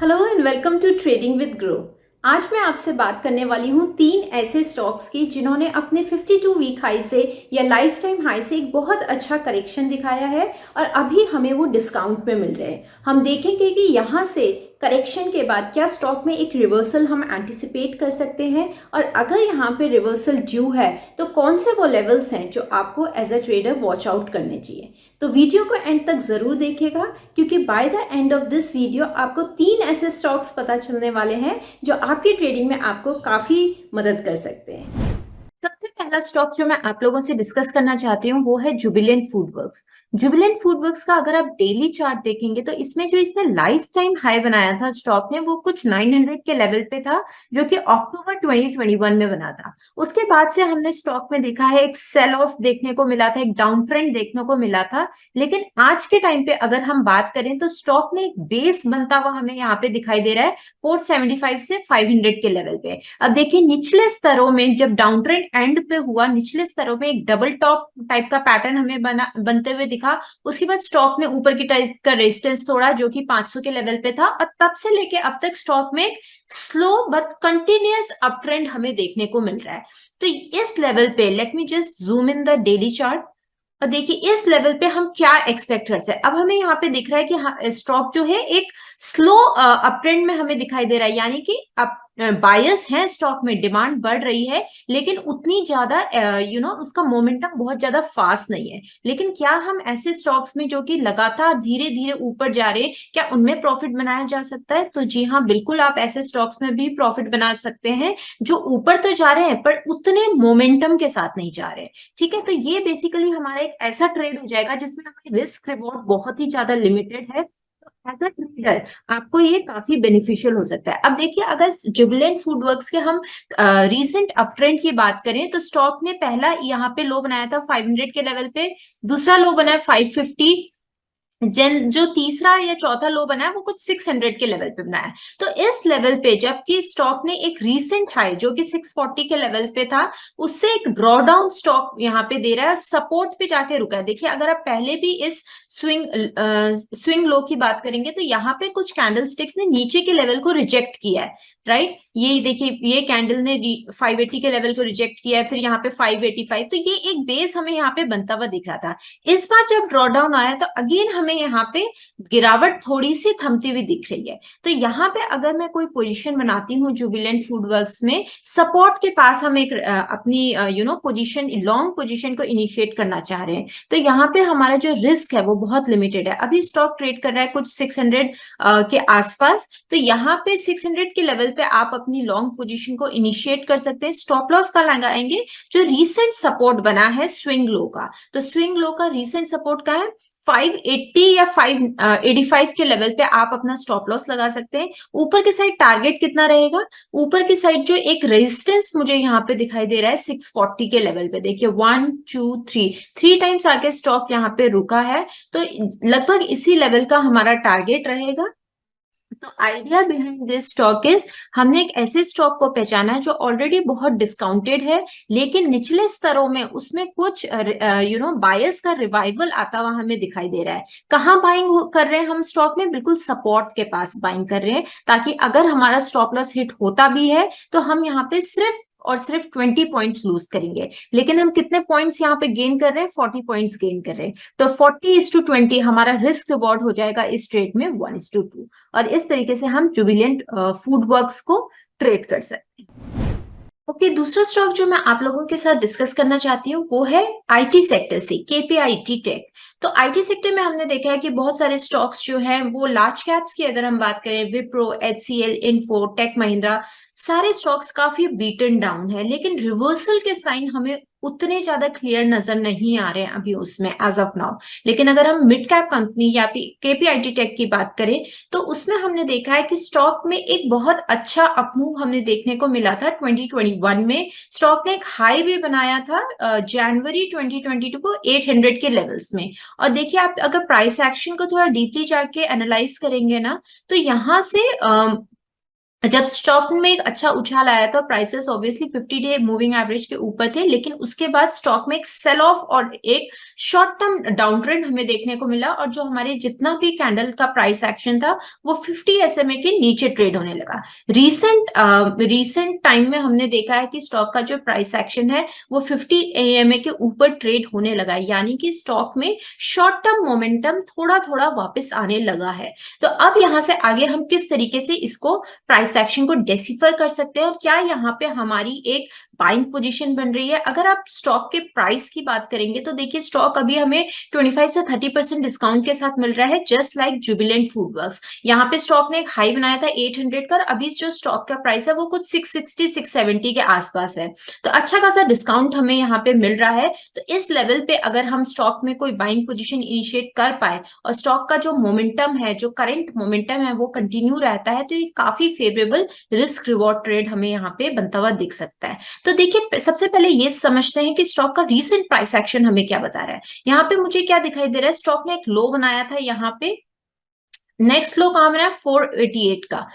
Hello and welcome to trading with Groww. आज मैं आपसे बात करने वाली हूँ तीन ऐसे स्टॉक्स की जिन्होंने अपने 52 वीक हाई से या लाइफ टाइम हाई से एक बहुत अच्छा करेक्शन दिखाया है और अभी हमें वो डिस्काउंट पे मिल रहे हैं। हम देखेंगे कि यहाँ से करेक्शन के बाद क्या स्टॉक में एक रिवर्सल हम एंटिसिपेट कर सकते हैं और अगर यहाँ पे रिवर्सल ड्यू है तो कौन से वो लेवल्स हैं जो आपको as a trader watch out करने चाहिए। तो वीडियो को एंड तक जरूर देखिएगा क्योंकि by the end of this video आपको तीन ऐसे स्टॉक्स पता चलने वाले हैं जो आपकी ट्रेडिंग में आपको काफी मदद कर सकते हैं। सबसे पहला स्टॉक जो मैं आप लोगों से डिस्कस करना चाहती हूँ वो है जुबिलेंट फूडवर्क्स। जुबिलेंट फूडवर्क्स का अगर आप डेली चार्ट देखेंगे तो इसमें जो इसने लाइफ टाइम हाई बनाया था स्टॉक ने वो कुछ 900 के लेवल पे था जो कि अक्टूबर 2021 में बना था। उसके बाद से हमने स्टॉक में देखा है एक सेल ऑफ देखने को मिला था, एक डाउन ट्रेंड देखने को मिला था। लेकिन आज के टाइम पे अगर हम बात करें तो स्टॉक ने एक बेस बनता हुआ हमें यहाँ पे दिखाई दे रहा है 475 से 500 के लेवल पे। अब देखिए निचले स्तरों में जब डाउन ट्रेंड एंड पे हुआ, निचले स्तरों में एक डबल टॉप टाइप का पैटर्न हमें बनते हुए दिखा। उसके बाद स्टॉक ने ऊपर की टाइप का रेजिस्टेंस तोड़ा जो कि 500 के लेवल पे था और तब से लेके अब तक स्टॉक में slow but continuous up trend हमें देखने को मिल रहा है। तो इस लेवल पे let me just zoom in the daily chart और देखिए इस लेवल पे हम क्या एक्सपेक्ट कर सकते हैं। अब हमें यहाँ पे दिख रहा है कि स्टॉक जो है एक स्लो अप ट्रेंड में हमें दिखाई दे रहा है, यानी कि अप बायस है स्टॉक में, डिमांड बढ़ रही है लेकिन उतनी ज्यादा उसका मोमेंटम बहुत ज्यादा फास्ट नहीं है। लेकिन क्या हम ऐसे स्टॉक्स में जो कि लगातार धीरे धीरे ऊपर जा रहे हैं क्या उनमें प्रॉफिट बनाया जा सकता है? तो जी हाँ, बिल्कुल आप ऐसे स्टॉक्स में भी प्रॉफिट बना सकते हैं जो ऊपर तो जा रहे हैं पर उतने मोमेंटम के साथ नहीं जा रहे। ठीक है, तो ये बेसिकली हमारा एक ऐसा ट्रेड हो जाएगा जिसमें हमारी रिस्क रिवॉर्ड बहुत ही ज्यादा लिमिटेड है। एज अ ट्रेडर आपको ये काफी बेनिफिशियल हो सकता है। अब देखिए अगर जुबिलेंट फूडवर्क्स के हम रीसेंट अप ट्रेंड की बात करें तो स्टॉक ने पहला यहाँ पे लो बनाया था 500 के लेवल पे, दूसरा लो बनाया 550, जो तीसरा या चौथा लो बना है वो कुछ 600 के लेवल पे बना है। तो इस लेवल पे जबकि स्टॉक ने एक रीसेंट हाई जो कि 640 के लेवल पे था उससे एक ड्रॉ डाउन स्टॉक यहाँ पे दे रहा है और सपोर्ट पे जाके रुका है। देखिए अगर आप पहले भी इस स्विंग लो की बात करेंगे तो यहाँ पे कुछ कैंडल स्टिक्स ने नीचे के लेवल को रिजेक्ट किया है, राइट। ये देखिए ये कैंडल ने 580 के लेवल को रिजेक्ट किया है, फिर यहाँ पे 585, तो ये एक बेस हमें यहाँ पे बनता हुआ दिख रहा था। इस बार जब ड्रॉ डाउन आया तो अगेन हमें यहाँ पे गिरावट थोड़ी सी थमती हुई दिख रही है। तो यहाँ पे अगर मैं कोई पोजीशन बनाती हूँ जुबिलेंट फूडवर्क्स में, सपोर्ट के पास हम एक अपनी पोजीशन, लॉन्ग पोजीशन को इनिशिएट करना चाह रहे हैं तो यहाँ पे हमारा जो रिस्क है वो बहुत लिमिटेड है। अभी स्टॉक ट्रेड कर रहा है कुछ 600 के आसपास, तो यहाँ पे 600 के लेवल पे आप अपनी लॉन्ग पोजीशन को इनिशिएट कर सकते हैं। स्टॉप लॉस का लगाएंगे जो रीसेंट सपोर्ट बना है स्विंग लो का। तो स्विंग लो का रीसेंट सपोर्ट का है 580 या 585 के लेवल पे आप अपना स्टॉप लॉस लगा सकते हैं। ऊपर की साइड टारगेट कितना रहेगा? ऊपर की साइड जो एक रेजिस्टेंस मुझे यहाँ पे दिखाई दे रहा है 640 के लेवल पे, देखिए 1 2 3 थ्री टाइम्स आके स्टॉक यहाँ पे रुका है। तो लगभग इसी लेवल का हमारा टारगेट रहेगा। तो idea behind this stock is हमने एक ऐसे स्टॉक को पहचाना है जो ऑलरेडी बहुत डिस्काउंटेड है लेकिन निचले स्तरों में उसमें कुछ बायर्स का रिवाइवल आता हुआ हमें दिखाई दे रहा है। कहाँ बाइंग कर रहे हैं हम स्टॉक में? बिल्कुल सपोर्ट के पास बाइंग कर रहे हैं ताकि अगर हमारा स्टॉप लॉस हिट होता भी है तो हम यहाँ पे सिर्फ और सिर्फ 20 पॉइंट्स लूज करेंगे। लेकिन हम कितने पॉइंट्स यहाँ पे गेन कर रहे हैं? 40 पॉइंट्स गेन कर रहे हैं। तो 40:20 हमारा रिस्क रिवॉर्ड हो जाएगा इस ट्रेड में 1:2 और इस तरीके से हम जुबिलेंट फूडवर्क्स को ट्रेड कर सकते हैं। ओके, दूसरा स्टॉक जो मैं आप लोगों के साथ डिस्कस करना चाहती हूँ वो है आईटी सेक्टर से, केपीआईटी टेक। तो आईटी सेक्टर में हमने देखा है कि बहुत सारे स्टॉक्स जो हैं वो लार्ज कैप्स की अगर हम बात करें, विप्रो, एचसीएल, इन्फो, टेक महिंद्रा, सारे स्टॉक्स काफी बीटन डाउन है लेकिन रिवर्सल के साइन हमें उतने ज्यादा क्लियर नजर नहीं आ रहे हैं अभी उसमें एज ऑफ नाउ। लेकिन अगर हम मिड कैप कंपनी या केपीआईटी टेक की बात करें तो उसमें हमने देखा है कि स्टॉक में एक बहुत अच्छा अपमूव हमें देखने को मिला था 2021 में। स्टॉक ने एक हाई भी बनाया था जनवरी 2022 को 800 के लेवल्स में। और देखिए आप अगर प्राइस एक्शन को थोड़ा डीपली जाके एनालाइज करेंगे ना तो यहाँ से जब स्टॉक में एक अच्छा उछाल आया था, prices obviously 50 day moving average के ऊपर थे, लेकिन उसके बाद स्टॉक में एक सेल ऑफ और एक शॉर्ट टर्म डाउन ट्रेंड हमें देखने को मिला, और जो हमारे जितना भी कैंडल का प्राइस एक्शन था वो 50 एसएमए के नीचे ट्रेड होने लगा। रीसेंट टाइम में हमने देखा है कि स्टॉक का जो प्राइस एक्शन है वो 50 एएमए के ऊपर ट्रेड होने लगा है, यानी कि स्टॉक में शॉर्ट टर्म मोमेंटम थोड़ा थोड़ा वापस आने लगा है। तो अब यहां से आगे हम किस तरीके से इसको प्राइस सेक्शन को डेसिफर कर सकते हैं, और क्या यहाँ पे हमारी एक बाइंग पोजीशन बन रही है। अगर आप स्टॉक के प्राइस की बात करेंगे तो देखिए स्टॉक अभी हमें 25 से 30% डिस्काउंट के साथ मिल रहा है, जस्ट लाइक जुबिलेंट फूडवर्क्स। यहाँ पे स्टॉक ने एक हाई बनाया था 800 का, अभी जो स्टॉक का प्राइस है वो कुछ 660 670 के आसपास है। तो अच्छा खासा डिस्काउंट हमें यहाँ पे मिल रहा है। तो इस लेवल पे अगर हम स्टॉक में कोई बाइंग पोजीशन इनिशिएट कर पाए और स्टॉक का जो मोमेंटम है, जो करंट मोमेंटम है वो कंटिन्यू रहता है, तो ये काफी फेवरेबल रिस्क रिवॉर्ड ट्रेड हमें यहाँ पे बनता हुआ दिख सकता है। तो देखिए सबसे पहले ये समझते हैं कि स्टॉक का रीसेंट प्राइस एक्शन हमें क्या बता रहा है। यहाँ पे मुझे क्या दिखाई दे रहा है, स्टॉक ने एक लो बनाया था यहाँ पे, नेक्स्ट लो कहां बना है 488 का।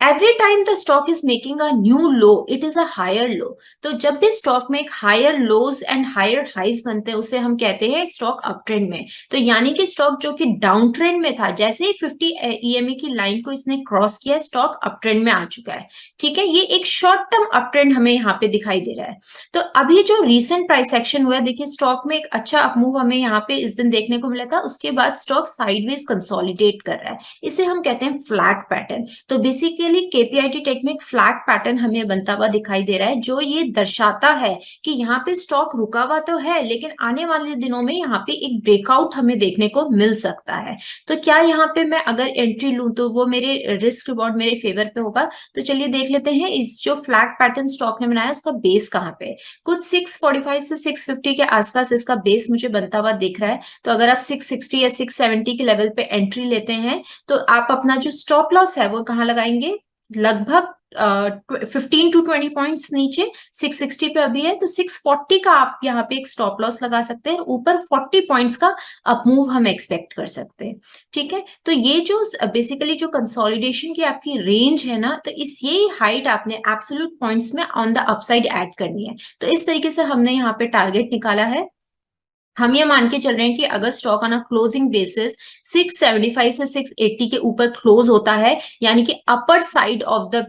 Every time the stock is making a new low it is a higher low. तो जब भी स्टॉक में एक higher lows and higher highs बनते हैं उसे हम कहते हैं स्टॉक अप ट्रेंड में। तो यानी कि स्टॉक जो कि डाउन ट्रेंड में था, जैसे ही 50 ईएमए की लाइन को इसने क्रॉस किया, स्टॉक अप ट्रेंड में आ चुका है। ठीक है, ये एक शॉर्ट टर्म अप ट्रेंड हमें यहाँ पे दिखाई दे रहा है। तो अभी जो रीसेंट प्राइस एक्शन हुआ है, देखिए स्टॉक में एक अच्छा अपमूव हमें यहाँ पे इस दिन देखने को मिला था, उसके बाद स्टॉक साइडवेज कंसोलिडेट कर रहा है, इसे हम कहते हैं फ्लैग पैटर्न। तो बेसिकली केपीआईटी टेक में एक फ्लैग पैटर्न हमें बनता हुआ दिखाई दे रहा है, जो ये दर्शाता है कि यहाँ पे स्टॉक रुका हुआ तो है, लेकिन आने वाले दिनों में यहाँ पे एक ब्रेकआउट हमें देखने को मिल सकता है। तो क्या यहाँ पे मैं अगर एंट्री लूं तो वो मेरे रिस्क रिवॉर्ड मेरे फेवर पे होगा। तो चलिए देख लेते हैं इस जो फ्लैग पैटर्न स्टॉक ने बनाया उसका बेस कहाँ पे है। कुछ 645 से 650 के आसपास इसका बेस मुझे बनता हुआ दिख रहा है। तो अगर आप 660 या 670 के लेवल पे एंट्री लेते हैं तो आप अपना जो स्टॉप लॉस है वो कहाँ लगाएंगे, लगभग 15 to 20 पॉइंट्स नीचे 660 पे अभी है, तो 640 का आप यहाँ पे एक स्टॉप लॉस लगा सकते हैं, ऊपर 40 पॉइंट्स का अपमूव हम एक्सपेक्ट कर सकते हैं। ठीक है, तो ये जो बेसिकली जो कंसोलिडेशन की आपकी रेंज है ना, तो इस यही हाइट आपने एब्सोल्यूट पॉइंट्स में ऑन द अपसाइड ऐड करनी है। तो इस तरीके से हमने यहाँ पे टारगेट निकाला है। हम ये मान के चल रहे हैं कि अगर stock on a closing basis 675 से 680 के ऊपर क्लोज होता है, यानी कि upper side of the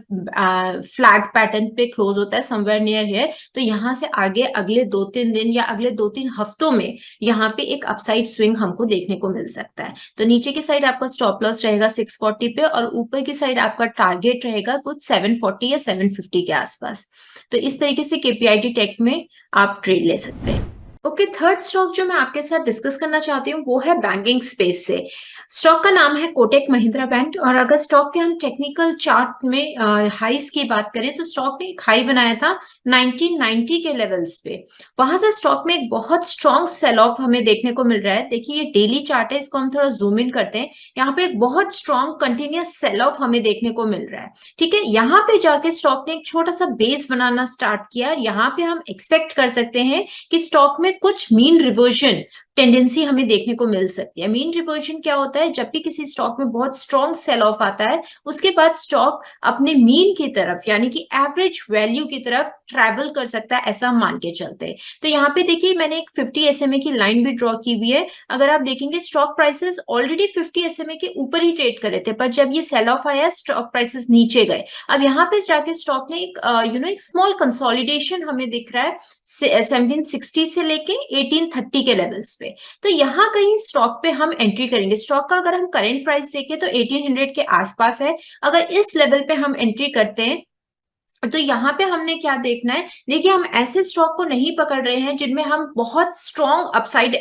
flag pattern पे क्लोज होता है समवेयर नियर हियर, तो यहां से आगे अगले 2-3 दिन या अगले 2-3 हफ्तों में यहाँ पे एक अपसाइड स्विंग हमको देखने को मिल सकता है। तो नीचे की साइड आपका स्टॉप लॉस रहेगा 640 पे, और ऊपर की साइड आपका टारगेट रहेगा कुछ 740 या 750 के आसपास। तो इस तरीके से केपीआईटी टेक में आप ट्रेड ले सकते हैं। ओके, थर्ड स्टॉक जो मैं आपके साथ डिस्कस करना चाहती हूँ वो है बैंकिंग स्पेस से। स्टॉक का नाम है कोटक महिंद्रा बैंक, और अगर स्टॉक के हम टेक्निकल चार्ट में हाइस की बात करें तो स्टॉक ने एक हाई बनाया था 1990 के लेवल्स पे। वहां से स्टॉक में एक बहुत स्ट्रॉन्ग सेल ऑफ हमें देखने को मिल रहा है। देखिए ये डेली चार्ट है, इसको हम थोड़ा जूम इन करते हैं। यहाँ पे एक बहुत स्ट्रॉन्ग कंटिन्यूस सेल ऑफ हमें देखने को मिल रहा है। ठीक है, यहाँ पे जाके स्टॉक ने एक छोटा सा बेस बनाना स्टार्ट किया, और यहाँ पे हम एक्सपेक्ट कर सकते हैं कि स्टॉक में कुछ मीन रिवर्जन टेंडेंसी हमें देखने को मिल सकती है। मीन रिवर्जन क्या होता है, जब भी किसी स्टॉक में बहुत स्ट्रॉन्ग सेल ऑफ आता है उसके बाद स्टॉक अपने मीन की तरफ यानी कि एवरेज वैल्यू की तरफ ट्रैवल कर सकता है, ऐसा मान के चलते हैं। तो यहाँ पे देखिए मैंने एक 50 एसएमए की लाइन भी ड्रॉ की हुई है। अगर आप देखेंगे स्टॉक प्राइसेस ऑलरेडी 50 एसएमए के ऊपर ही ट्रेड कर रहे थे, पर जब ये सेल ऑफ आया स्टॉक प्राइसेस नीचे गए। अब यहाँ पे जाके स्टॉक ने एक एक स्मॉल कंसोलिडेशन हमें दिख रहा है 1760 से लेके 1830 के लेवल्स पे। तो यहाँ कहीं स्टॉक पे हम एंट्री करेंगे। स्टॉक का अगर हम करंट प्राइस देखें तो 1800 के आसपास है। अगर इस लेवल पे हम एंट्री करते हैं तो यहाँ पे हमने क्या देखना है, देखिए हम ऐसे स्टॉक को नहीं पकड़ रहे हैं जिनमें हम बहुत स्ट्रॉन्ग अपसाइड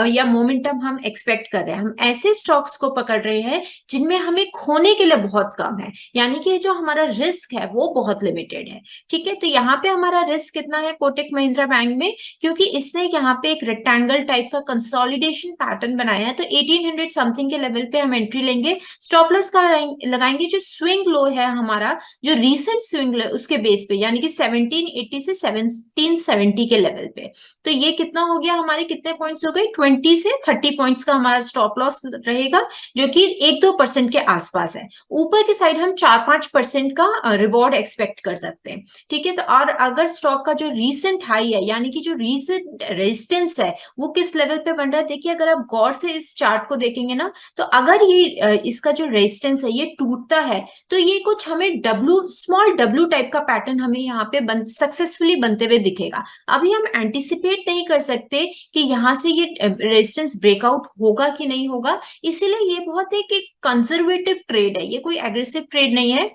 या मोमेंटम हम एक्सपेक्ट कर रहे हैं। हम ऐसे स्टॉक्स को पकड़ रहे हैं जिनमें हमें खोने के लिए बहुत कम है, यानी कि जो हमारा रिस्क है वो बहुत लिमिटेड है। ठीक है, तो यहाँ पे हमारा रिस्क कितना है कोटक महिंद्रा बैंक में, क्योंकि इसने यहाँ पे एक रेक्टेंगल टाइप का कंसोलिडेशन पैटर्न बनाया है। तो 1800 समथिंग के लेवल पे हम एंट्री लेंगे, स्टॉप लॉस का लगाएंगे। जो स्विंग लो है हमारा, जो रीसेंट स्विंग उसके बेस पे, यानी कि 1780 से 1770 के लेवल पे। तो ये कितना हो गया, हमारे कितने पॉइंट्स हो गए, 20 से 30 पॉइंट्स का हमारा स्टॉप लॉस रहेगा, जो कि 1-2% के आसपास है। ऊपर के साइड हम 4-5% का रिवॉर्ड एक्सपेक्ट कर सकते हैं, ठीक है। तो और अगर स्टॉक का जो रीसेंट हाई है, यानी कि जो रीसेंट रेजिस्टेंस है, वो किस लेवल पे बन रहा है, देखिए अगर आप गौर से इस चार्ट को देखेंगे ना, तो अगर ये इसका जो रेजिस्टेंस है ये टूटता है, तो ये कुछ हमें स्मॉल डब्ल्यू टाइप का पैटर्न हमें यहाँ पे सक्सेसफुली बनते हुए दिखेगा। अभी हम एंटिसिपेट नहीं कर सकते कि यहाँ से ये रेजिस्टेंस ब्रेकआउट होगा कि नहीं होगा, इसीलिए ये बहुत एक कंजर्वेटिव ट्रेड है, ये कोई एग्रेसिव ट्रेड नहीं है।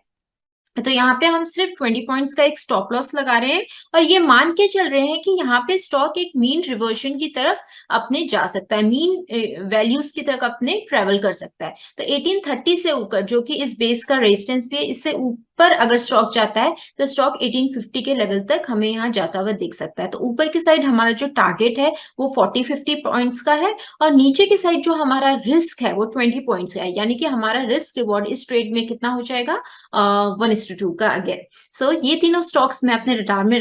तो यहाँ पे हम सिर्फ 20 पॉइंट्स का एक स्टॉप लॉस लगा रहे हैं और ये मान के चल रहे हैं कि यहाँ पे स्टॉक एक मीन रिवर्शन की तरफ अपने जा सकता है, मीन वैल्यूज की तरफ अपने ट्रेवल कर सकता है। तो 1830 से ऊपर, जो कि इस बेस का रेजिस्टेंस भी है, इससे ऊपर अगर स्टॉक जाता है तो स्टॉक 1850 के लेवल तक हमें यहाँ जाता हुआ दिख सकता है। तो ऊपर की साइड हमारा जो टारगेट है वो 40-50 पॉइंट्स का है और नीचे की साइड जो हमारा रिस्क है वो 20 पॉइंट्स का है, यानी कि हमारा रिस्क रिवॉर्ड इस ट्रेड में कितना हो जाएगा, 1:2 का अगेन। सो ये तीनों स्टॉक्स मैं अपने रडार में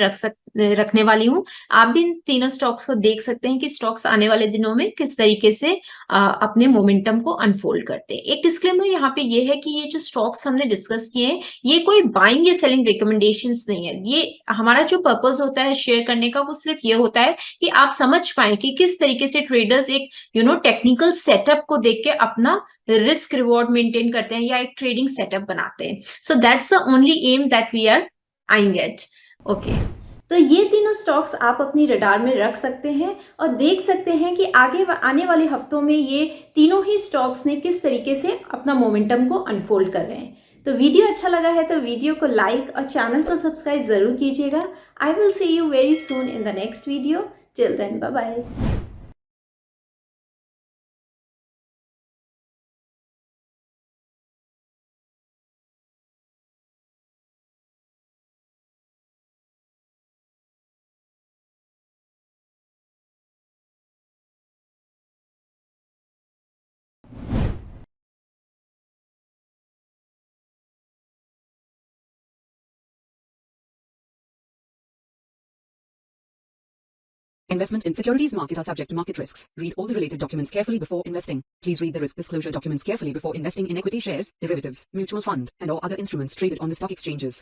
रखने वाली हूँ। आप भी इन तीनों स्टॉक्स को देख सकते हैं कि स्टॉक्स आने वाले दिनों में किस तरीके से अपने मोमेंटम को अनफोल्ड करते हैं। एक डिस्क्लेमर यहाँ पे ये है कि ये जो स्टॉक्स हमने डिस्कस किए हैं ये कोई बाइंग या सेलिंग रिकमेंडेशंस नहीं है। ये हमारा जो पर्पस होता है शेयर करने का वो सिर्फ ये होता है कि आप समझ पाए कि किस तरीके से ट्रेडर्स एक टेक्निकल सेटअप को देख के अपना रिस्क रिवॉर्ड मेंटेन करते हैं या एक ट्रेडिंग सेटअप बनाते हैं। So that's the only aim that we are eyeing at. Okay, तो ये तीनों स्टॉक्स आप अपनी रडार में रख सकते हैं और देख सकते हैं कि आगे आने वाले हफ्तों में ये तीनों ही स्टॉक्स ने किस तरीके से अपना मोमेंटम को अनफोल्ड कर रहे हैं। तो वीडियो अच्छा लगा है तो वीडियो को लाइक और चैनल को सब्सक्राइब जरूर कीजिएगा। I will see you very soon in the next video. Till then, bye bye. Investment in securities market are subject to market risks. Read all the related documents carefully before investing. Please read the risk disclosure documents carefully before investing in equity shares, derivatives, mutual fund, and or other instruments traded on the stock exchanges.